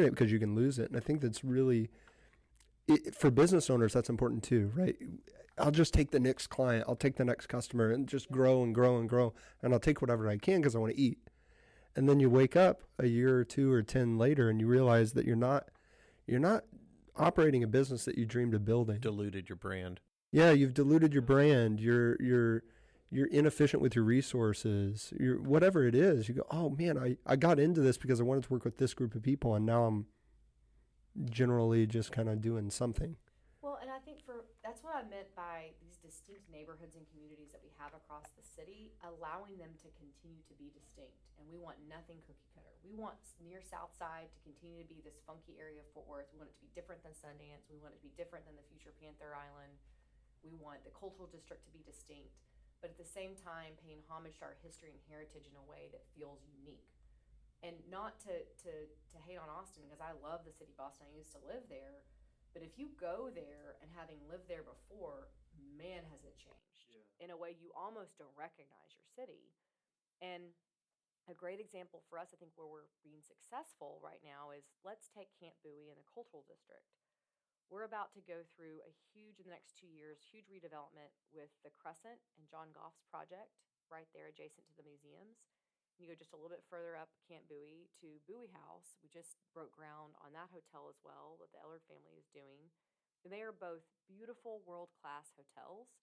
it because you can lose it. And I think that's really, for business owners, that's important too, right? I'll just take the next client, I'll take the next customer and just grow and grow and grow. And I'll take whatever I can because I want to eat. And then you wake up a year or 2 or 10 later and you realize that you're not operating a business that you dreamed of building. Diluted your brand. Yeah, you've diluted your brand. You're inefficient with your resources. You're whatever it is. You go, oh man, I got into this because I wanted to work with this group of people, and now I'm generally just kind of doing something. Well, and I think that's what I meant by these distinct neighborhoods and communities that we have across the city, allowing them to continue to be distinct. And we want nothing cookie cutter. We want near South Side to continue to be this funky area of Fort Worth. We want it to be different than Sundance. We want it to be different than the future Panther Island. We want the cultural district to be distinct, but at the same time paying homage to our history and heritage in a way that feels unique. And not to hate on Austin, because I love the city of Boston. I used to live there. But if you go there and having lived there before, man, has it changed in a way you almost don't recognize your city. And a great example for us, I think, where we're being successful right now is, let's take Camp Bowie in the cultural district. We're about to go through in the next 2 years, huge redevelopment with the Crescent and John Goff's project right there adjacent to the museums. You go just a little bit further up Camp Bowie to Bowie House. We just broke ground on that hotel as well that the Ellard family is doing. And they are both beautiful world-class hotels,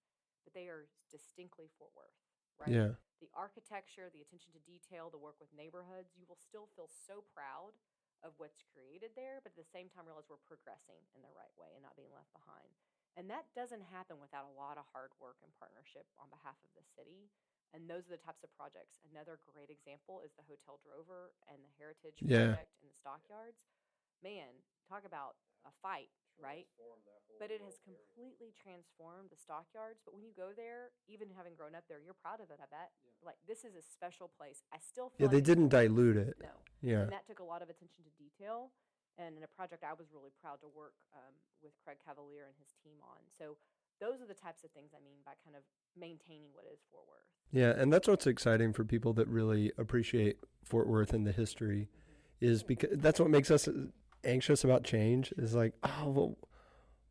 but they are distinctly Fort Worth, right? Yeah. The architecture, the attention to detail, the work with neighborhoods, you will still feel so proud of what's created there, but at the same time realize we're progressing in the right way and not being left behind. And that doesn't happen without a lot of hard work and partnership on behalf of the city. And those are the types of projects. Another great example is the Hotel Drover and the Heritage Project in the Stockyards. Man, talk about a fight, right? But it has completely transformed the Stockyards. But when you go there, even having grown up there, you're proud of it, I bet. Yeah. Like, this is a special place. I still feel Yeah, they didn't dilute it. No. Yeah. And that took a lot of attention to detail. And in a project I was really proud to work with Craig Cavalier and his team on. So those are the types of things I mean by kind of maintaining what is Fort Worth. Yeah, and that's what's exciting for people that really appreciate Fort Worth and the history, is because that's what makes us anxious about change. Is like, oh, well,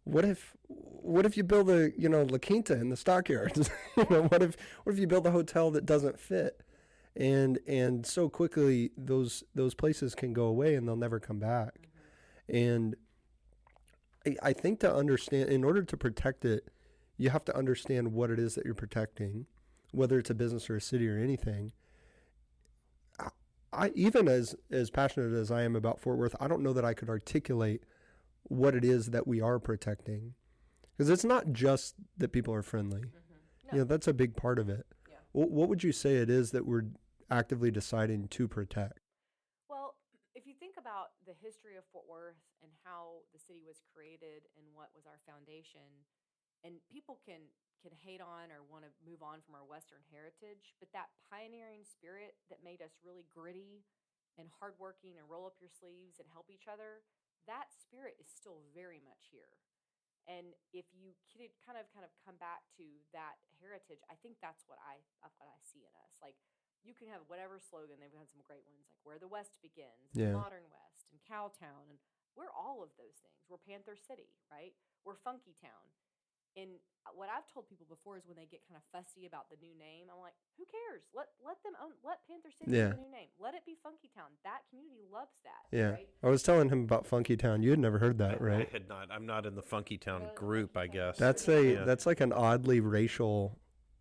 what if you build a La Quinta in the Stockyards? What if you build a hotel that doesn't fit, and so quickly those places can go away and they'll never come back. And I think to understand, in order to protect it, you have to understand what it is that you're protecting, whether it's a business or a city or anything. I even as passionate as I am about Fort Worth, I don't know that I could articulate what it is that we are protecting, because it's not just that people are friendly. No. That's a big part of it. Yeah. What would you say it is that we're actively deciding to protect? Well, if you think about the history of Fort Worth and how the city was created and what was our foundation, and people can hate on or want to move on from our Western heritage, but that pioneering spirit that made us really gritty and hardworking and roll up your sleeves and help each other, that spirit is still very much here. And if you could kind of come back to that heritage, I think that's what I see in us. Like, you can have whatever slogan. They've had some great ones, like "Where the West Begins," yeah, "Modern West," and "Cowtown," and we're all of those things. We're Panther City, right? We're Funky Town. And what I've told people before is when they get kind of fussy about the new name, I'm like, who cares? Let them own. Let Panther City be the new name. Let it be Funky Town. That community loves that. Yeah, right? I was telling him about Funky Town. You had never heard that, right? I had not. I'm not in the Funky Town group, I guess. That's like an oddly racial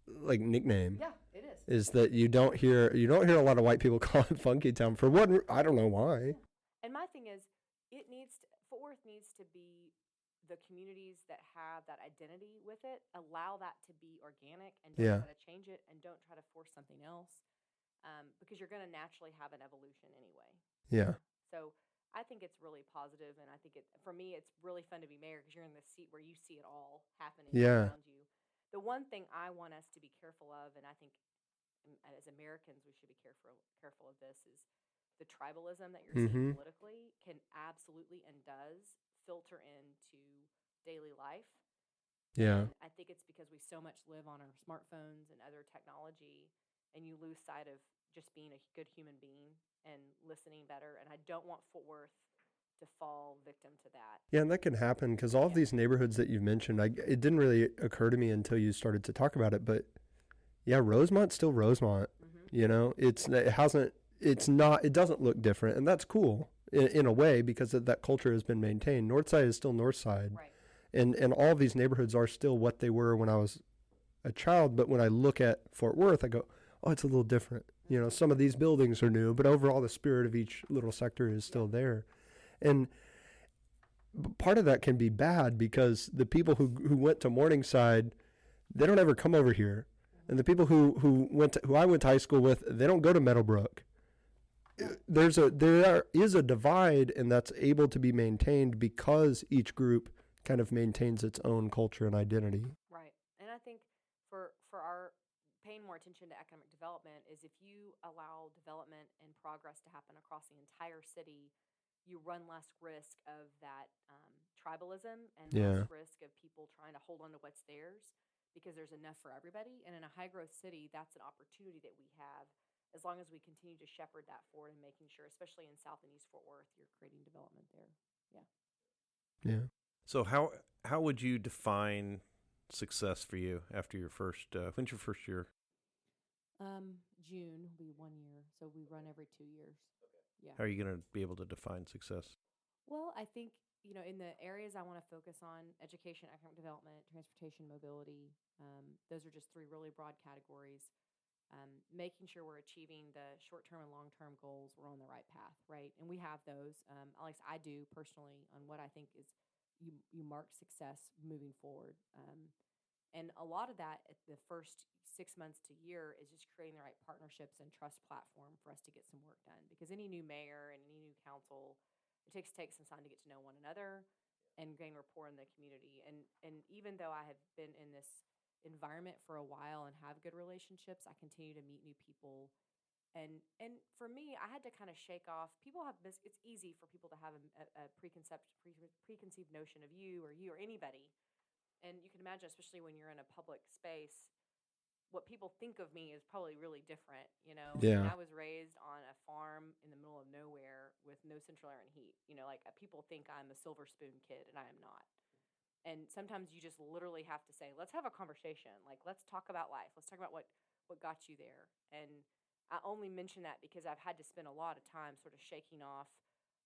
nickname. Yeah, it is. Is that you don't hear a lot of white people call it Funky Town for what? I don't know why. Yeah. And my thing is, Fort Worth needs to be the communities that have that identity with it. Allow that to be organic and don't try to change it and don't try to force something else, because you're going to naturally have an evolution anyway. Yeah. So I think it's really positive, and I think for me, it's really fun to be mayor because you're in the seat where you see it all happening around you. The one thing I want us to be careful of, and I think as Americans we should be careful of this, is the tribalism that you're seeing politically can absolutely and does filter into daily life. Yeah. And I think it's because we so much live on our smartphones and other technology, and you lose sight of just being a good human being and listening better. And I don't want Fort Worth to fall victim to that. Yeah, and that can happen because all of these neighborhoods that you've mentioned, it didn't really occur to me until you started to talk about it. But yeah, Rosemont's still Rosemont. You know, it doesn't look different, and that's cool in a way because that culture has been maintained. Northside is still Northside, Right. and all of these neighborhoods are still what they were when I was a child. But when I look at Fort Worth, I go, oh, it's a little different. You know, some of these buildings are new, but overall the spirit of each little sector is still there. And part of that can be bad because the people who went to Morningside, they don't ever come over here. And the people who I went to high school with, they don't go to Meadowbrook. There is a divide, and that's able to be maintained because each group kind of maintains its own culture and identity. Right. And I think for our paying more attention to economic development is if you allow development and progress to happen across the entire city, you run less risk of that tribalism and less risk of people trying to hold on to what's theirs because there's enough for everybody. And in a high growth city, that's an opportunity that we have as long as we continue to shepherd that forward and making sure, especially in South and East Fort Worth, you're creating development there. Yeah. Yeah. So how would you define success for you after your first? When's your first year? June will be 1 year, so we run every 2 years. Yeah. How are you going to be able to define success? Well, I think, in the areas I want to focus on, education, economic development, transportation, mobility, those are just 3 really broad categories. Making sure we're achieving the short-term and long-term goals, we're on the right path, right? And we have those. Alex, I do personally on what I think is you mark success moving forward. And a lot of that at the first 6 months to year is just creating the right partnerships and trust platform for us to get some work done. Because any new mayor and any new council, it takes some time to get to know one another and gain rapport in the community. And even though I have been in this environment for a while and have good relationships, I continue to meet new people. And for me, I had to kind of shake off. It's easy for people to have a preconceived notion of you or anybody. And you can imagine, especially when you're in a public space, what people think of me is probably really different, Yeah. And I was raised on a farm in the middle of nowhere with no central air and heat. People think I'm a silver spoon kid, and I am not. And sometimes you just literally have to say, let's have a conversation. Like, let's talk about life. Let's talk about what got you there. And I only mention that because I've had to spend a lot of time sort of shaking off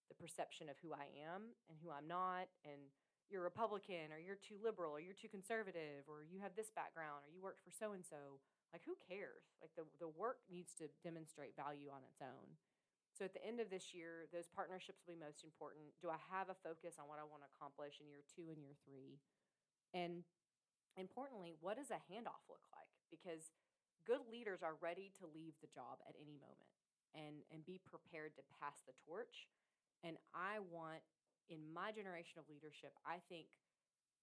the perception of who I am and who I'm not, and you're Republican or you're too liberal or you're too conservative or you have this background or you worked for so-and-so. Like, who cares? Like, the work needs to demonstrate value on its own. So at the end of this year, those partnerships will be most important. Do I have a focus on what I want to accomplish in year 2 and year 3? And importantly, what does a handoff look like? Because good leaders are ready to leave the job at any moment and be prepared to pass the torch. And I want, in my generation of leadership, I think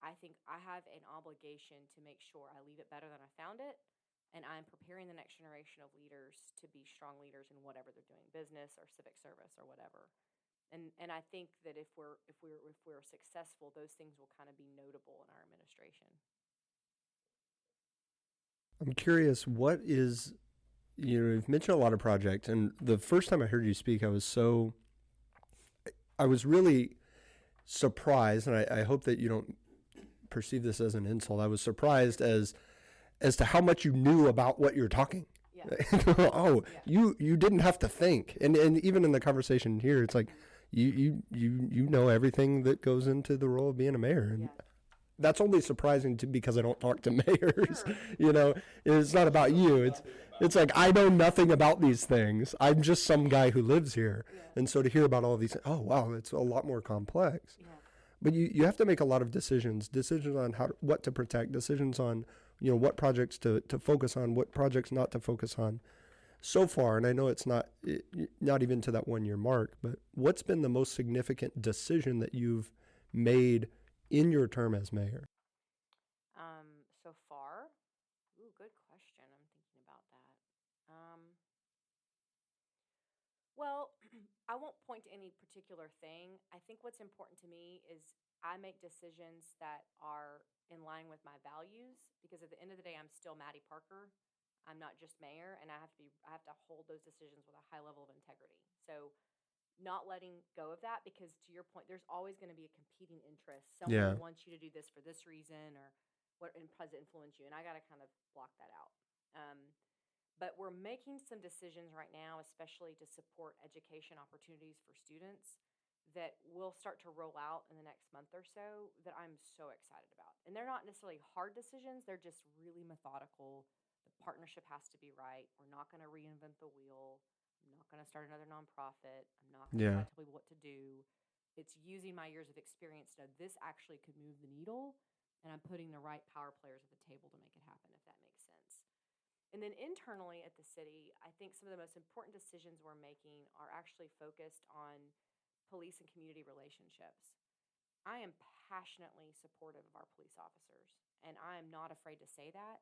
I have an obligation to make sure I leave it better than I found it, and I'm preparing the next generation of leaders to be strong leaders in whatever they're doing, business or civic service or whatever. And I think that if we're successful, those things will kind of be notable in our administration. I'm curious, you've mentioned a lot of projects, and the first time I heard you speak, I was really surprised, and I hope that you don't perceive this as an insult. I was surprised as to how much you knew about what you're talking. Yeah. Oh, yeah. You didn't have to think, and even in the conversation here, it's like you know everything that goes into the role of being a mayor, and that's only surprising because I don't talk to mayors. Sure. It's not about you. It's like I know nothing about these things. I'm just some guy who lives here, and so to hear about all of these, oh wow, it's a lot more complex. Yeah. But you have to make a lot of decisions on what to protect, decisions on what projects to focus on, what projects not to focus on. So far, and I know it's not even to that 1 year mark, but what's been the most significant decision that you've made in your term as mayor? So far, good question. I'm thinking about that. Well, I won't point to any particular thing. I think what's important to me is I make decisions that are in line with my values, because at the end of the day, I'm still Mattie Parker. I'm not just mayor, and I have to hold those decisions with a high level of integrity. So not letting go of that, because to your point, there's always going to be a competing interest. Yeah. Someone wants you to do this for this reason, or what, and does it influence you? And I got to kind of block that out. But we're making some decisions right now, especially to support education opportunities for students, that will start to roll out in the next month or so, that I'm so excited about. And they're not necessarily hard decisions. They're just really methodical. The partnership has to be right. We're not going to reinvent the wheel. I'm not going to start another nonprofit. I'm not going to try to tell people what to do. It's using my years of experience to know this actually could move the needle, and I'm putting the right power players at the table to make it happen, if that makes sense. And then internally at the city, I think some of the most important decisions we're making are actually focused on police and community relationships. I am passionately supportive of our police officers, and I am not afraid to say that.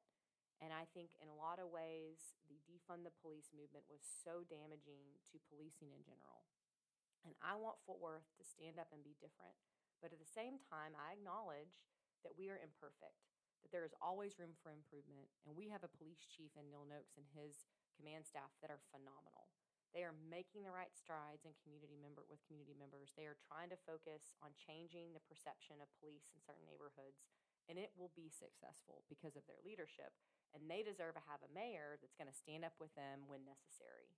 And I think in a lot of ways, the defund the police movement was so damaging to policing in general. And I want Fort Worth to stand up and be different. But at the same time, I acknowledge that we are imperfect, that there is always room for improvement. And we have a police chief in Neil Noakes and his command staff that are phenomenal. They are making the right strides with community members. They are trying to focus on changing the perception of police in certain neighborhoods. And it will be successful because of their leadership. And they deserve to have a mayor that's going to stand up with them when necessary,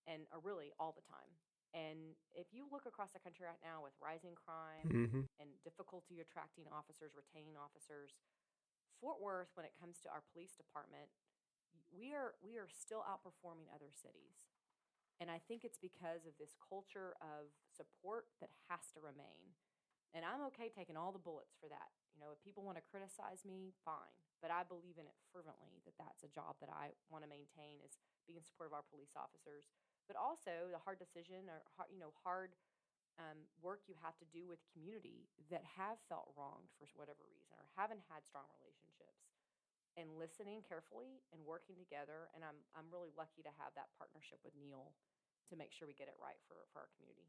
and really all the time. And if you look across the country right now with rising crime and difficulty attracting officers, retaining officers, Fort Worth, when it comes to our police department, we are still outperforming other cities. And I think it's because of this culture of support that has to remain. And I'm okay taking all the bullets for that. You know, if people want to criticize me, fine. But I believe in it fervently, that that's a job that I want to maintain, is being supportive of our police officers. But also the hard decision, or hard work you have to do with community that have felt wronged for whatever reason, or haven't had strong relationships, and listening carefully and working together. And I'm really lucky to have that partnership with Neil to make sure we get it right for our community.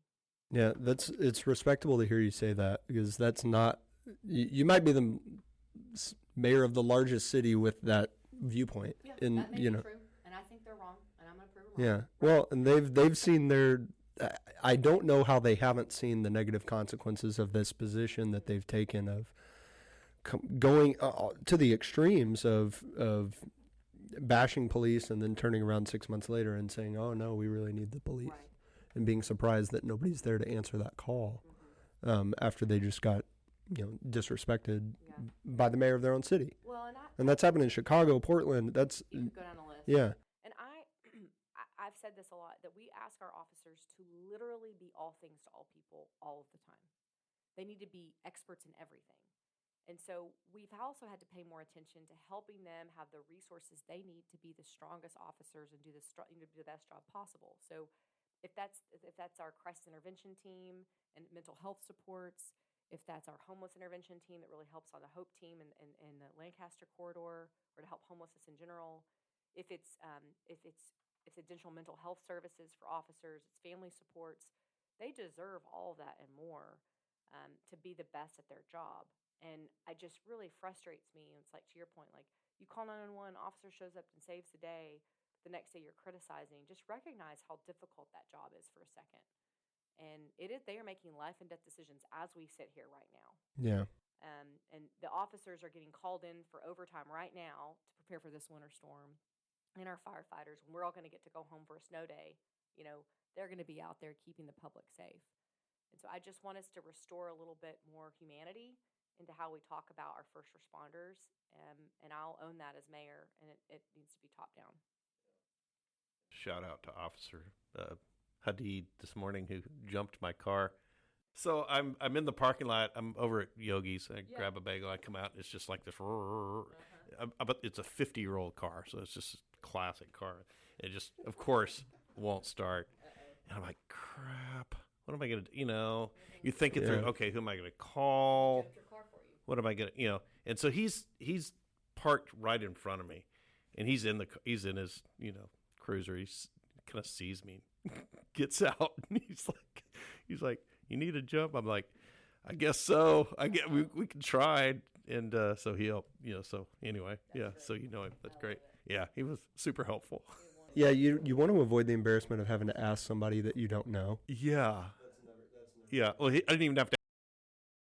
Yeah, it's respectable to hear you say that, because that's not, you might be the mayor of the largest city with that viewpoint. Yeah, and that may be true, and I think they're wrong, and I'm going to prove them wrong. Yeah, well, and they've seen their. I don't know how they haven't seen the negative consequences of this position that they've taken of going to the extremes of bashing police and then turning around 6 months later and saying, "Oh no, we really need the police," Right. and being surprised that nobody's there to answer that call after they just got disrespected by the mayor of their own city. Well, and that's happened in Chicago, Portland. You could go down the list. Yeah. And I've said this a lot, that we ask our officers to literally be all things to all people all of the time. They need to be experts in everything. And so we've also had to pay more attention to helping them have the resources they need to be the strongest officers and do the best job possible. So if that's our crisis intervention team and mental health supports, if that's our homeless intervention team that really helps on the HOPE team in the Lancaster corridor, or to help homelessness in general, if it's additional mental health services for officers, it's family supports, they deserve all of that and more to be the best at their job. And it just really frustrates me. And it's like, to your point, like, you call 911, officer shows up and saves the day, but the next day you're criticizing. Just recognize how difficult that job is for a second. And they are making life and death decisions as we sit here right now. Yeah. And the officers are getting called in for overtime right now to prepare for this winter storm. And our firefighters, when we're all going to get to go home for a snow day, they're going to be out there keeping the public safe. And so I just want us to restore a little bit more humanity into how we talk about our first responders. And I'll own that as mayor, and it needs to be top down. Shout out to Officer Hadid this morning, who jumped my car. So I'm in the parking lot. I'm over at Yogi's. I grab a bagel. I come out. And it's just like this. But it's a 50-year-old car, so it's just a classic car. It just, of course, won't start. And I'm like, crap. What am I going to do? You're thinking through, okay, who am I going to call? Jumped your car for you. What am I going to, And so he's parked right in front of me, and he's in his, cruiser. He's kind of sees me, gets out, and he's like, you need a jump? I'm like, I guess so. We can try. And so he helped, so anyway, so him. That's great. Yeah, he was super helpful. Yeah, you want to avoid the embarrassment of having to ask somebody that you don't know. Yeah. Yeah. Well, I didn't even have to